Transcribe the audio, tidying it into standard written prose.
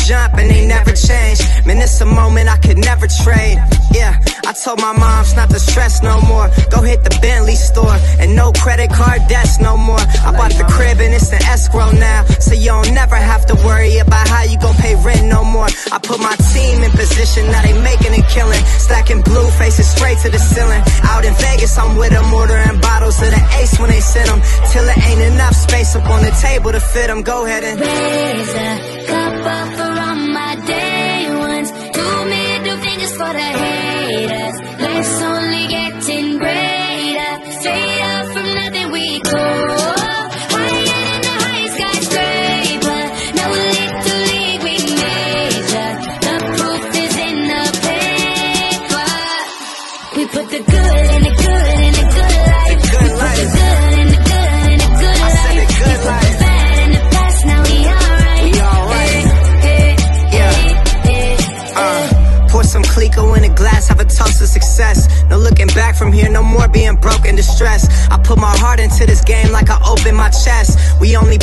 jump and they never change. Man, it's a moment I could never trade. Yeah, I told my moms not to stress no more. Go hit the Bentley store and no credit card debts no more. I bought the crib and it's an escrow now, so you don't never have to worry about how you gon' pay rent no more. I put my team in position, now they making a killing. Stacking blue faces straight to the ceiling. Out in Vegas, I'm with them, ordering bottles of the Ace when they send them, till it ain't enough space up on the table to fit them. Go ahead and raise a cup up for all my day ones. 2 middle fingers for the haters. Life's only getting greater. Straight up from nothing we go. Higher than the highest skyscraper. Now a little league we major. The proof is in the paper. We put the good in the good in the good life. We put the good in the good in the good life. We put the bad in the past, now we alright. We alright. Pour some Clico in a glass, have a toast to success. No looking back from here, no more being broke and distressed. I put my heart into this game like I opened my chest. We only